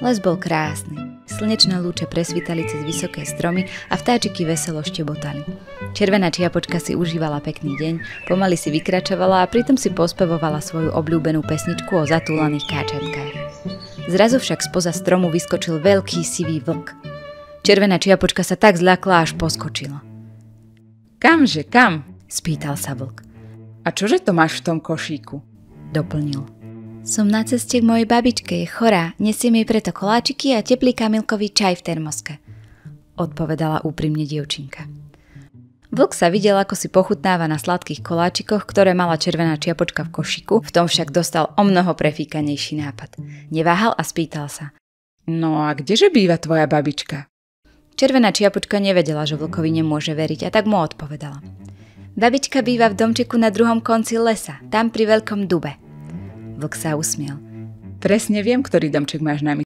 Les bol krásny. Slnečné lúče presvítali cez vysoké stromy a vtáčiky veselo štebotali. Červená čiapočka si užívala pekný deň, pomaly si vykračovala a pritom si pospevovala svoju obľúbenú pesničku o zatúlaných káčatkách. Zrazu však spoza stromu vyskočil veľký sivý vlk. Červená čiapočka sa tak zľakla, až poskočila. Kamže, kam? Spýtal sa vlk. A čože to máš v tom košíku? Doplnil. Som na ceste k mojej babičke, je chorá, nesiem jej preto koláčiky a teplý kamilkový čaj v termoske, odpovedala úprimne dievčinka. Vlk sa videl, ako si pochutnáva na sladkých koláčikoch, ktoré mala červená čiapočka v košíku, v tom však dostal omnoho prefíkanejší nápad. Neváhal a spýtal sa. No a kdeže býva tvoja babička? Červená čiapočka nevedela, že vlkovi nemôže veriť, a tak mu odpovedala. Babička býva v domčeku na druhom konci lesa, tam pri veľkom dube. Vlk sa usmiel. Presne viem, ktorý domček máš na mysli.